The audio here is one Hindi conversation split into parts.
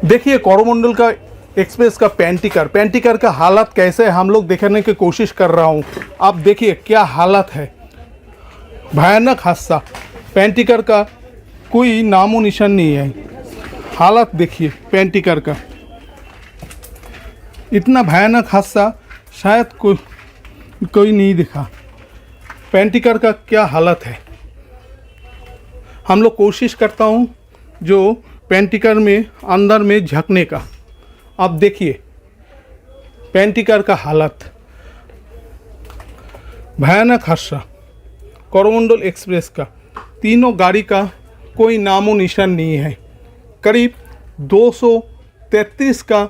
देखिए कोरोमंडल का एक्सप्रेस का पेंटिकर का हालत कैसे है हम लोग देखने की कोशिश कर रहा हूँ। आप देखिए क्या हालत है, भयानक हादसा। पेंटिकर का कोई नामो निशान नहीं है। हालत देखिए पेंटिकर का, इतना भयानक हादसा शायद कोई नहीं दिखा। पेंटिकर का क्या हालत है। हम लोग कोशिश करता हूँ जो पेंटिकर में अंदर में झकने का। आप देखिए पेंटिकर का हालत, भयानक हादसा कोरोमंडल एक्सप्रेस का। तीनों गाड़ी का कोई नामो निशान नहीं है। करीब 233 का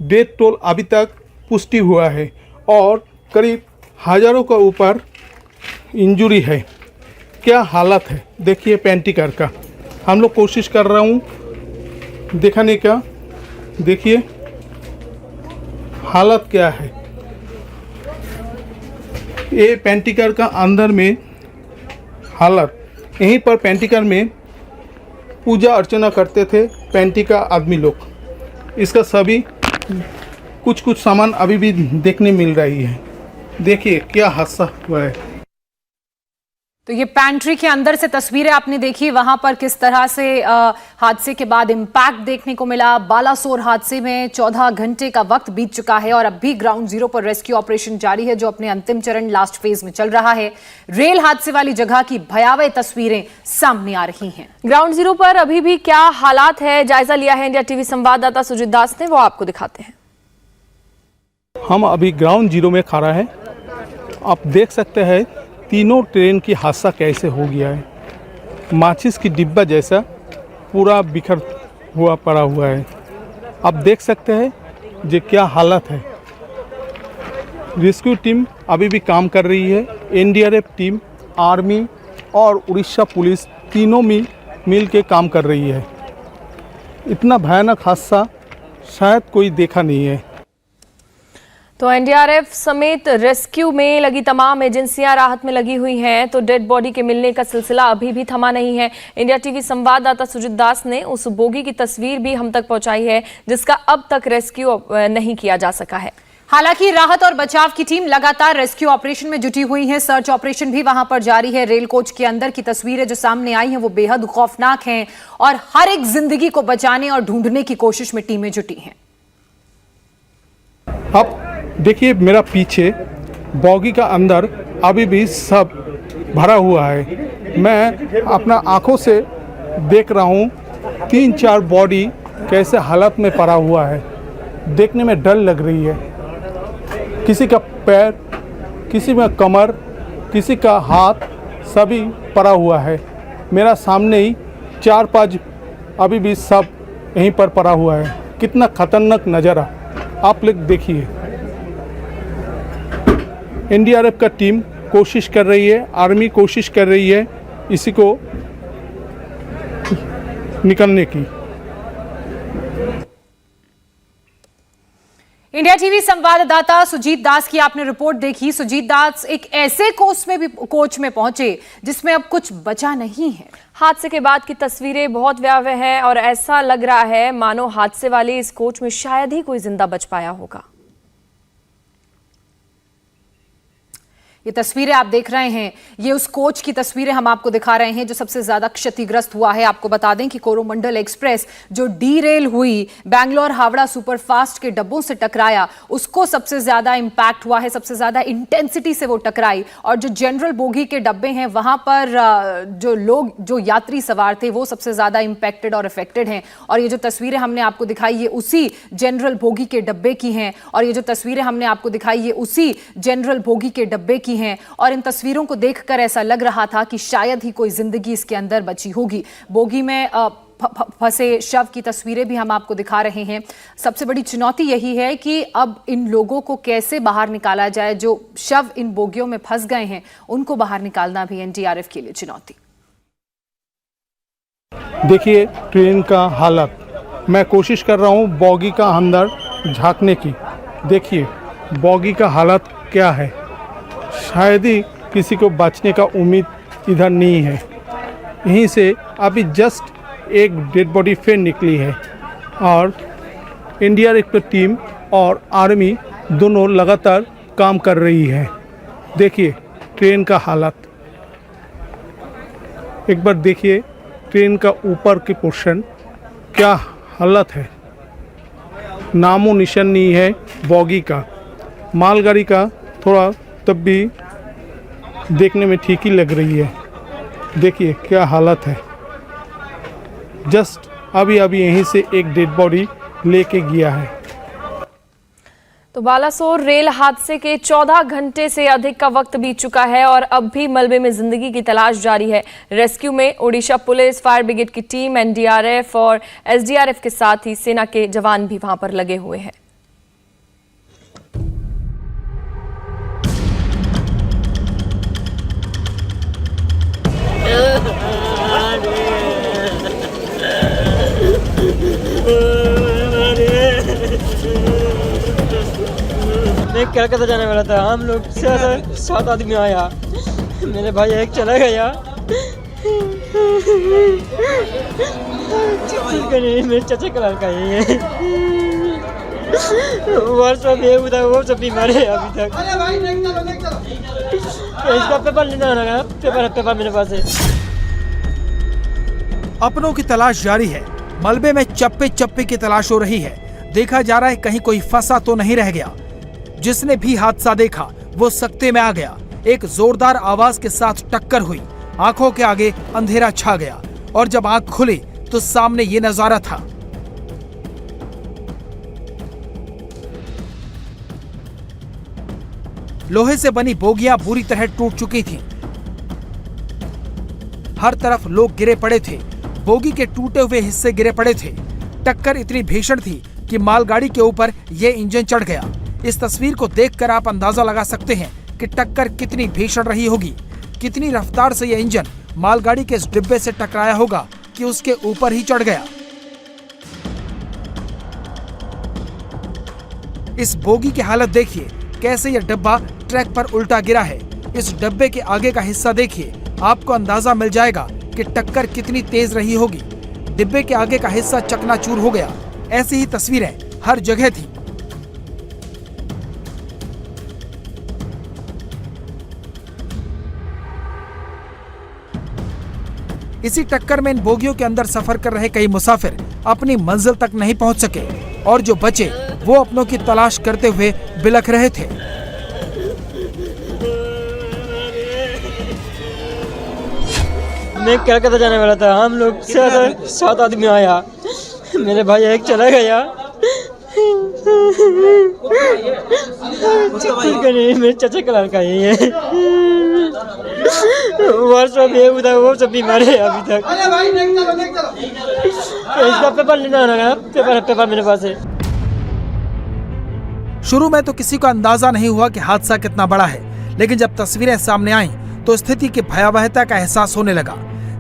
डेथ टोल अभी तक पुष्टि हुआ है और करीब हज़ारों का ऊपर इंजरी है। क्या हालत है देखिए पेंटिकर का। हम लोग कोशिश कर रहा हूँ दिखाने का। देखिए हालत क्या है। ये पेंटिकर का अंदर में हालत, यहीं पर पेंटिकर में पूजा अर्चना करते थे पेंटिकर आदमी लोग। इसका सभी कुछ सामान अभी भी देखने मिल रही है। देखिए क्या हादसा हुआ है। तो ये पैंट्री के अंदर से तस्वीरें आपने देखी, वहां पर किस तरह से हादसे के बाद इंपैक्ट देखने को मिला। बालासोर हादसे में 14 घंटे का वक्त बीत चुका है और अब भी ग्राउंड जीरो पर रेस्क्यू ऑपरेशन जारी है, जो अपने अंतिम चरण लास्ट फेज में चल रहा है। रेल हादसे वाली जगह की भयावह तस्वीरें सामने आ रही हैं। ग्राउंड जीरो पर अभी भी क्या हालात है, जायजा लिया है इंडिया टीवी संवाददाता सुजीत दास ने, वो आपको दिखाते हैं। हम अभी ग्राउंड जीरो में खड़ा है। आप देख सकते हैं तीनों ट्रेन की हादसा कैसे हो गया है। माचिस की डिब्बा जैसा पूरा बिखर हुआ पड़ा हुआ है। आप देख सकते हैं जो क्या हालत है। रेस्क्यू टीम अभी भी काम कर रही है। एनडीआरएफ टीम, आर्मी और उड़ीसा पुलिस तीनों मिल के काम कर रही है। इतना भयानक हादसा शायद कोई देखा नहीं है। तो एनडीआरएफ समेत रेस्क्यू में लगी तमाम एजेंसियां राहत में लगी हुई हैं, तो डेड बॉडी के मिलने का सिलसिला अभी भी थमा नहीं है। इंडिया टीवी संवाददाता सुजीत दास ने उस बोगी की तस्वीर भी हम तक पहुंचाई है जिसका अब तक रेस्क्यू नहीं किया जा सका है। हालांकि राहत और बचाव की टीम लगातार रेस्क्यू ऑपरेशन में जुटी हुई है। सर्च ऑपरेशन भी वहां पर जारी है। रेल कोच के अंदर की तस्वीरें जो सामने आई हैं वो बेहद खौफनाक हैं और हर एक जिंदगी को बचाने और ढूंढने की कोशिश में टीमें जुटी हैं। अब देखिए मेरा पीछे बॉगी का अंदर अभी भी सब भरा हुआ है। मैं अपना आंखों से देख रहा हूँ 3-4 बॉडी कैसे हालत में पड़ा हुआ है। देखने में डर लग रही है। किसी का पैर, किसी में कमर, किसी का हाथ सभी पड़ा हुआ है। मेरा सामने ही 4-5 अभी भी सब यहीं पर पड़ा हुआ है। कितना खतरनाक नज़ारा आप लोग देखिए। एनडीआरएफ का टीम कोशिश कर रही है, आर्मी कोशिश कर रही है इसी को निकलने की। इंडिया टीवी संवाददाता सुजीत दास की आपने रिपोर्ट देखी। सुजीत दास एक ऐसे कोच में पहुंचे जिसमें अब कुछ बचा नहीं है। हादसे के बाद की तस्वीरें बहुत भयावह हैं और ऐसा लग रहा है मानो हादसे वाले इस कोच में शायद ही कोई जिंदा बच पाया होगा। ये तस्वीरें आप देख रहे हैं, ये उस कोच की तस्वीरें हम आपको दिखा रहे हैं जो सबसे ज्यादा क्षतिग्रस्त हुआ है। आपको बता दें कि कोरोमंडल एक्सप्रेस जो डीरेल हुई, बैंगलोर हावड़ा सुपरफास्ट के डब्बों से टकराया, उसको सबसे ज्यादा इंपैक्ट हुआ है, सबसे ज्यादा इंटेंसिटी से वो टकराई। और जो जनरल बोगी के डब्बे हैं वहां पर जो यात्री सवार थे वो सबसे ज्यादा इंपैक्टेड और अफेक्टेड हैं। और ये जो तस्वीरें हमने आपको दिखाई ये उसी जनरल बोगी के डब्बे की हैं और ये जो तस्वीरें हमने आपको दिखाई ये उसी जनरल बोगी के डब्बे की हैं। और इन तस्वीरों को देखकर ऐसा लग रहा था कि शायद ही कोई जिंदगी इसके अंदर बची होगी। बोगी में फंसे शव की तस्वीरें भी हम आपको दिखा रहे हैं। सबसे बड़ी चुनौती यही है कि अब इन लोगों को कैसे बाहर निकाला जाए। जो शव इन बोगियों में फंस गए हैं उनको बाहर निकालना भी एनडीआरएफ के लिए चुनौती। देखिए ट्रेन का हालत, मैं कोशिश कर रहा हूँ बॉगी का अंदर झांकने की। देखिए बॉगी का हालत क्या है। शायद ही किसी को बचने का उम्मीद इधर नहीं है। यहीं से अभी जस्ट एक डेड बॉडी फिर निकली है और एनडीआरएफ की टीम और आर्मी दोनों लगातार काम कर रही है। देखिए ट्रेन का हालत, एक बार देखिए ट्रेन का ऊपर के पोर्शन क्या हालत है। नामो निशान नहीं है बॉगी का। मालगाड़ी का थोड़ा तब भी देखने में ठीक ही लग रही है। देखिए क्या हालत है। जस्ट अभी यहीं से एक डेड बॉडी लेके गया है। तो बालासोर रेल हादसे के 14 घंटे से अधिक का वक्त बीत चुका है और अब भी मलबे में जिंदगी की तलाश जारी है। रेस्क्यू में ओडिशा पुलिस, फायर ब्रिगेड की टीम, एनडीआरएफ और एसडीआरएफ के साथ ही सेना के जवान भी वहां पर लगे हुए हैं। मैं कलकत्ता जाने वाला था। हम लोग 7 आदमी आया। मेरे भाई एक चला गया। मेरे चाचा का लड़का है। वो सब ये उधर वो सब बीमार है अभी तक। इसका पेपर लेना होगा। पेपर मेरे पास है। अपनों की तलाश जारी है। मलबे में चप्पे चप्पे की तलाश हो रही है। देखा जा रहा है कहीं कोई फंसा तो नहीं रह गया। जिसने भी हादसा देखा वो सकते में आ गया। एक जोरदार आवाज के साथ टक्कर हुई। आंखों के आगे अंधेरा छा गया और जब आंख खुली तो सामने ये नजारा था। लोहे से बनी बोगियां बुरी तरह टूट चुकी थीं। हर तरफ लोग गिरे पड़े थे। बोगी के टूटे हुए हिस्से गिरे पड़े थे। टक्कर इतनी भीषण थी कि मालगाड़ी के ऊपर ये इंजन चढ़ गया। इस तस्वीर को देखकर आप अंदाजा लगा सकते हैं कि टक्कर कितनी भीषण रही होगी। कितनी रफ्तार से यह इंजन मालगाड़ी के इस डिब्बे से टकराया होगा कि उसके ऊपर ही चढ़ गया। इस बोगी की हालत देखिए, कैसे यह डब्बा ट्रैक पर उल्टा गिरा है। इस डब्बे के आगे का हिस्सा देखिए, आपको अंदाजा मिल जाएगा कि टक्कर कितनी तेज रही होगी। डिब्बे के आगे का हिस्सा चकनाचूर हो गया। ऐसी ही तस्वीरें हर जगह थी। इसी टक्कर में इन बोगियों के अंदर सफर कर रहे कई मुसाफिर अपनी मंजिल तक नहीं पहुंच सके और जो बचे वो अपनों की तलाश करते हुए बिलख रहे थे। मैं कलकत्ता जाने वाला था। हम लोग 7 आदमी आया। मेरे भाई एक चला गया। मेरे चाचा का लड़का है। वो सब ये उधर वो सब बीमार है अभी तक। इसका पेपर लेना होगा। पेपर मेरे पास है। शुरू में तो किसी को अंदाजा नहीं हुआ कि हादसा कितना बड़ा है, लेकिन जब तस्वीरें सामने आईं तो स्थिति की भयावहता का एहसास होने लगा।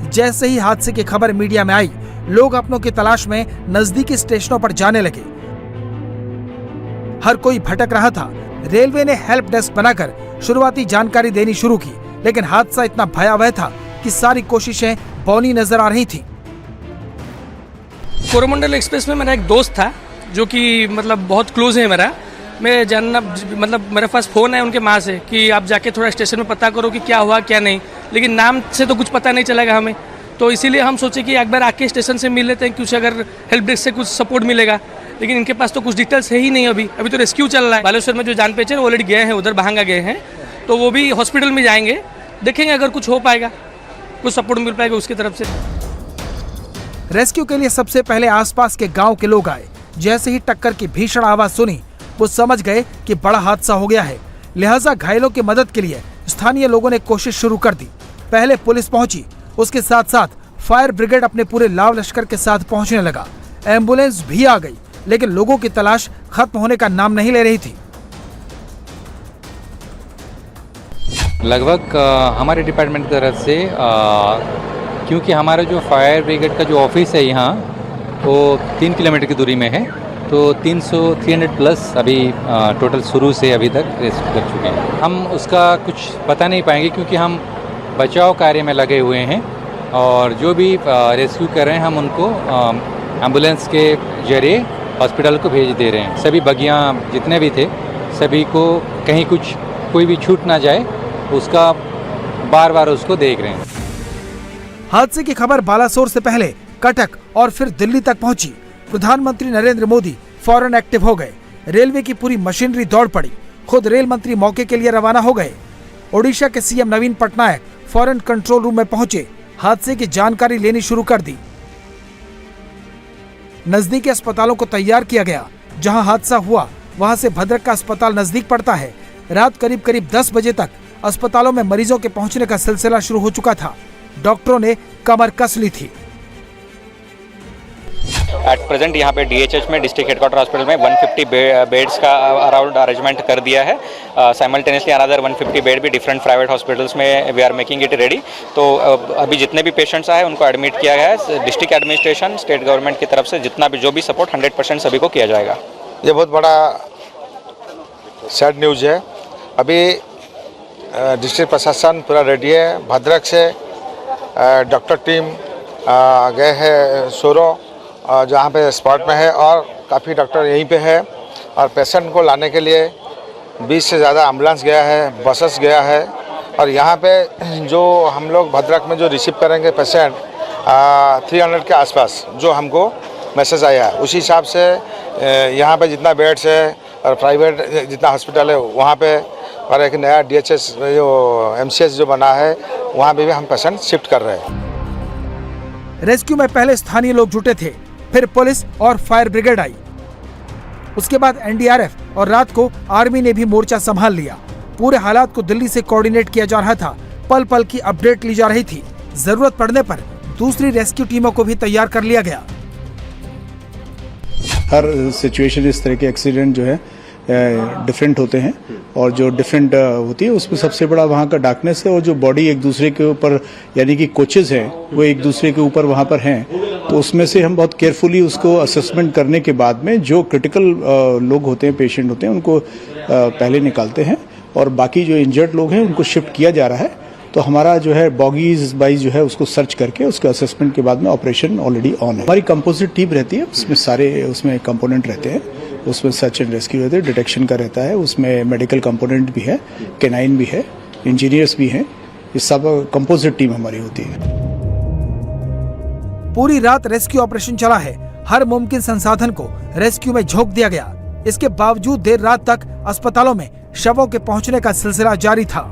जैसे ही हादसे की खबर मीडिया में आई, लोग अपनों की तलाश में नजदीकी स्टेशनों पर जाने लगे। हर कोई भटक रहा था। रेलवे ने हेल्प डेस्क बनाकर शुरुआती जानकारी देनी शुरू की, लेकिन हादसा इतना भयावह था कि सारी कोशिशें बौनी नजर आ रही थी। कोरोमंडल एक्सप्रेस में मेरा एक दोस्त था जो कि मतलब बहुत क्लोज है मेरा। मैं जानना मतलब मेरे पास फ़ोन है उनके माँ से कि आप जाके थोड़ा स्टेशन में पता करो कि क्या हुआ क्या नहीं, लेकिन नाम से तो कुछ पता नहीं चलेगा हमें। तो इसीलिए हम सोचे कि एक बार आके स्टेशन से मिल लेते हैं, कुछ अगर हेल्प डेस्क से कुछ सपोर्ट मिलेगा। लेकिन इनके पास तो कुछ डिटेल्स है ही नहीं। अभी तो रेस्क्यू चल रहा है। बालेश्वर में जो जान पहचान ऑलरेडी गए हैं, उधर बहांगा गए हैं, तो वो भी हॉस्पिटल में जाएंगे। देखेंगे अगर कुछ हो पाएगा, कुछ सपोर्ट मिल पाएगा उसकी तरफ से। रेस्क्यू के लिए सबसे पहले आसपास के गांव के लोग आए। जैसे ही टक्कर की भीषण आवाज सुनी, वो समझ गए कि बड़ा हादसा हो गया है। लिहाजा घायलों की मदद के लिए स्थानीय लोगों ने कोशिश शुरू कर दी। पहले पुलिस पहुंची, उसके साथ साथ फायर ब्रिगेड अपने पूरे लाव लश्कर के साथ पहुंचने लगा। एम्बुलेंस भी आ गई, लेकिन लोगों की तलाश खत्म होने का नाम नहीं ले रही थी। लगभग हमारे डिपार्टमेंट की तरफ से क्योंकि हमारा जो फायर ब्रिगेड का जो ऑफिस है यहाँ वो 3 किलोमीटर की दूरी में है, तो 300 प्लस अभी टोटल शुरू से अभी तक रेस्क्यू कर चुके हैं। हम उसका कुछ पता नहीं पाएंगे क्योंकि हम बचाव कार्य में लगे हुए हैं और जो भी रेस्क्यू कर रहे हैं हम उनको एम्बुलेंस के जरिए हॉस्पिटल को भेज दे रहे हैं। सभी बगियां जितने भी थे सभी को कहीं कोई भी छूट ना जाए उसका बार बार उसको देख रहे हैं। हादसे की खबर बालासोर से पहले कटक और फिर दिल्ली तक पहुंची। प्रधानमंत्री नरेंद्र मोदी फौरन एक्टिव हो गए। रेलवे की पूरी मशीनरी दौड़ पड़ी। खुद रेल मंत्री मौके के लिए रवाना हो गए। ओडिशा के सीएम नवीन पटनायक फौरन कंट्रोल रूम में पहुंचे। हादसे की जानकारी लेनी शुरू कर दी। नजदीकी अस्पतालों को तैयार किया गया। जहां हादसा हुआ वहां से भद्रक का अस्पताल नजदीक पड़ता है। रात करीब 10 बजे तक अस्पतालों में मरीजों के पहुंचने का सिलसिला शुरू हो चुका था। डॉक्टरों ने कमर कस ली थी। एट प्रेजेंट यहाँ पे DHH में डिस्ट्रिक्ट हेडक्वार्टर हॉस्पिटल में 150 बेड्स का अराउंड अरेंजमेंट कर दिया है। साइमल्टेनियसली अनदर 150 बेड भी डिफरेंट प्राइवेट हॉस्पिटल्स में we are making it ready. तो अभी जितने भी पेशेंट्स आए उनको एडमिट किया गया है। डिस्ट्रिक्ट एडमिनिस्ट्रेशन स्टेट गवर्नमेंट की तरफ से जितना भी जो भी सपोर्ट 100% सभी को किया जाएगा। ये बहुत बड़ा सैड न्यूज़ है। अभी डिस्ट्रिक्ट प्रशासन पूरा रेडी है। भद्रक से डॉक्टर टीम गए हैं सोरो जहाँ पे स्पॉट में है और काफ़ी डॉक्टर यहीं पे है। और पेशेंट को लाने के लिए 20 से ज़्यादा एम्बुलेंस गया है, बसेस गया है। और यहाँ पे जो हम लोग भद्रक में जो रिसीव करेंगे पेशेंट 300 के आसपास जो हमको मैसेज आया है, उसी हिसाब से यहाँ पे जितना बेड्स है और प्राइवेट जितना हॉस्पिटल है वहाँ पे और एक नया DHS जो MCS जो बना है वहाँ पे भी हम पेशेंट शिफ्ट कर रहे हैं। रेस्क्यू में पहले स्थानीय लोग जुटे थे, फिर पुलिस और फायर ब्रिगेड आई। उसके बाद NDRF और रात को आर्मी ने भी मोर्चा संभाल लिया। पूरे हालात को दिल्ली से कोऑर्डिनेट किया जा रहा था। पल पल की अपडेट ली जा रही थी। जरूरत पड़ने पर दूसरी रेस्क्यू टीमों को भी तैयार कर लिया गया। हर सिचुएशन इस तरह के एक्सीडेंट जो है डिफरेंट होते हैं और जो डिफरेंट होती है उसमें सबसे बड़ा वहाँ का डार्कनेस है और जो बॉडी एक दूसरे के ऊपर यानी कि कोचेज हैं वो एक दूसरे के ऊपर वहाँ पर हैं, तो उसमें से हम बहुत केयरफुली उसको असेसमेंट करने के बाद में जो क्रिटिकल लोग होते हैं, पेशेंट होते हैं, उनको पहले निकालते हैं और बाकी जो इंजर्ड लोग हैं उनको शिफ्ट किया जा रहा है। तो हमारा जो है बॉगीज वाइज जो है उसको सर्च करके उसके असेसमेंट के बाद में ऑपरेशन ऑलरेडी ऑन है। हमारी कंपोजिट टीम रहती है, उसमें सारे उसमें कंपोनेंट रहते हैं। उसमें सर्च एंड रेस्क्यू रहते हैं, डिटेक्शन का रहता है, उसमें मेडिकल कंपोनेंट भी है, कैनाइन भी है, इंजीनियर्स भी हैं। ये सब कंपोजिट टीम हमारी होती है। पूरी रात रेस्क्यू ऑपरेशन चला है। हर मुमकिन संसाधन को रेस्क्यू में झोंक दिया गया। इसके बावजूद देर रात तक अस्पतालों में शवों के पहुंचने का सिलसिला जारी था।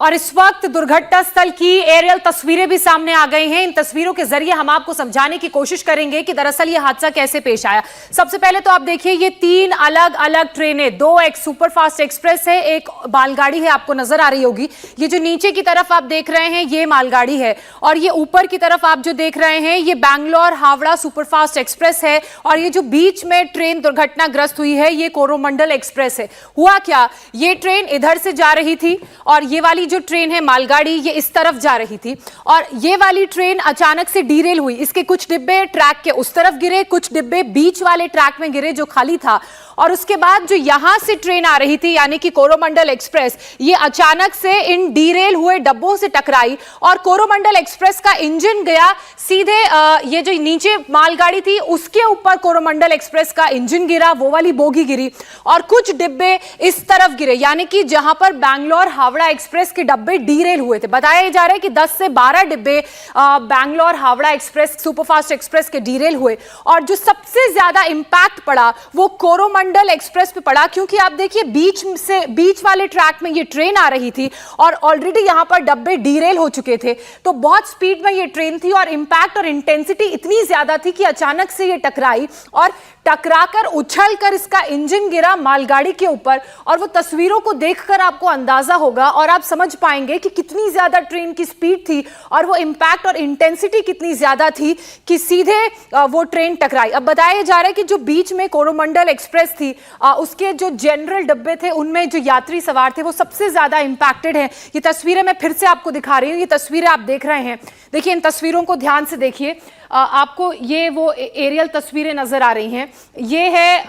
और इस वक्त दुर्घटना स्थल की एरियल तस्वीरें भी सामने आ गई हैं। इन तस्वीरों के जरिए हम आपको समझाने की कोशिश करेंगे कि दरअसल ये हादसा कैसे पेश आया। सबसे पहले तो आप देखिए ये 3 अलग अलग ट्रेनें, 2 एक सुपरफास्ट एक्सप्रेस है, एक मालगाड़ी है, आपको नजर आ रही होगी। ये जो नीचे की तरफ आप देख रहे हैं ये मालगाड़ी है और ये ऊपर की तरफ आप जो देख रहे हैं ये बैंगलोर हावड़ा सुपरफास्ट एक्सप्रेस है और ये जो बीच में ट्रेन दुर्घटनाग्रस्त हुई है ये कोरोमंडल एक्सप्रेस है। हुआ क्या, ये ट्रेन इधर से जा रही थी और ये वाली जो ट्रेन है मालगाड़ी ये इस तरफ जा रही थी और ये वाली ट्रेन अचानक से डीरेल हुई। इसके कुछ डिब्बे ट्रैक के उस तरफ गिरे, कुछ डिब्बे बीच वाले ट्रैक में गिरे जो खाली था और उसके बाद जो यहां से ट्रेन आ रही थी यानी कि कोरोमंडल एक्सप्रेस ये अचानक से इन डीरेल हुए डब्बों से टकराई और कोरोमंडल एक्सप्रेस का इंजन गया सीधे ये जो नीचे मालगाड़ी थी उसके ऊपर कोरोमंडल एक्सप्रेस का इंजन गिरा, वो वाली बोगी गिरी और कुछ डिब्बे इस तरफ गिरे यानी कि जहां पर बैंगलोर हावड़ा एक्सप्रेस के डब्बे डीरेल हुए थे। बताया जा रहा है कि 10 से 12 डिब्बे Bangalore Howrah express superfast express के डीरेल हुए और जो सबसे ज्यादा इंपैक्ट पड़ा वो कोरोमंडल एक्सप्रेस पे पड़ा क्योंकि आप देखिए बीच वाले ट्रैक में ये ट्रेन आ रही थी और ऑलरेडी यहां पर डब्बे डीरेल हो चुके थे, तो बहुत स्पीड में ये ट्रेन थी और इंपैक्ट और इंटेंसिटी इतनी ज्यादा थी कि अचानक से ये टकराई और टकराकर उछलकर इसका इंजन गिरा मालगाड़ी के ऊपर और वो तस्वीरों को देखकर आपको अंदाजा होगा और आप समझ पाएंगे कि कितनी ज्यादा ट्रेन की स्पीड थी और वो इंपैक्ट और इंटेंसिटी कितनी ज्यादा थी कि सीधे वो ट्रेन टकराई। अब बताया जा रहा है कि जो बीच में कोरोमंडल एक्सप्रेस थी उसके जो जनरल डब्बे थे उनमें जो यात्री सवार थे वो सबसे ज्यादा इंपैक्टेड हैं। ये तस्वीरें मैं फिर से आपको दिखा रही हूँ, ये तस्वीरें आप देख रहे हैं, देखिए इन तस्वीरों को ध्यान से देखिए। आपको ये वो एरियल तस्वीरें नजर आ रही हैं, ये है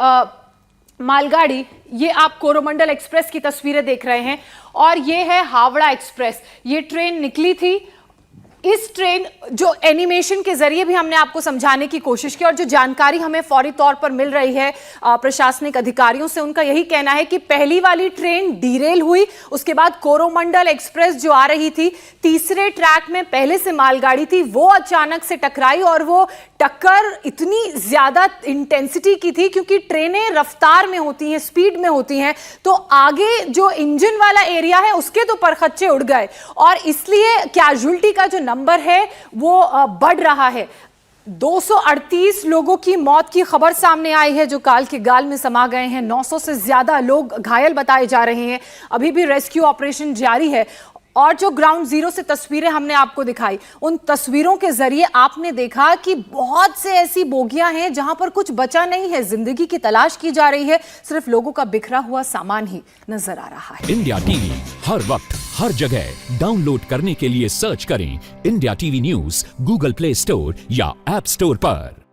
मालगाड़ी, ये आप कोरोमंडल एक्सप्रेस की तस्वीरें देख रहे हैं और ये है हावड़ा एक्सप्रेस। ये ट्रेन निकली थी, इस ट्रेन जो एनिमेशन के जरिए भी हमने आपको समझाने की कोशिश की और जो जानकारी हमें फौरी तौर पर मिल रही है प्रशासनिक अधिकारियों से, उनका यही कहना है कि पहली वाली ट्रेन डीरेल हुई, उसके बाद कोरोमंडल एक्सप्रेस जो आ रही थी तीसरे ट्रैक में पहले से मालगाड़ी थी, वो अचानक से टकराई और वो टक्कर इतनी ज्यादा इंटेंसिटी की थी क्योंकि ट्रेनें रफ्तार में होती हैं, स्पीड में होती हैं, तो आगे जो इंजन वाला एरिया है उसके तो परखच्चे उड़ गए और इसलिए कैजुअल्टी का जो नंबर है वो बढ़ रहा है। 238 लोगों की मौत की खबर सामने आई है जो काल के गाल में समा गए हैं। 900 से ज्यादा लोग घायल बताए जा रहे हैं। अभी भी रेस्क्यू ऑपरेशन जारी है और जो ग्राउंड जीरो से तस्वीरें हमने आपको दिखाई, उन तस्वीरों के जरिए आपने देखा कि बहुत से ऐसी बोगियां हैं जहां पर कुछ बचा नहीं है, जिंदगी की तलाश की जा रही है, सिर्फ लोगों का बिखरा हुआ सामान ही नजर आ रहा है। इंडिया टीवी हर वक्त हर जगह डाउनलोड करने के लिए सर्च करें India TV news Google play store या ऐप स्टोर पर।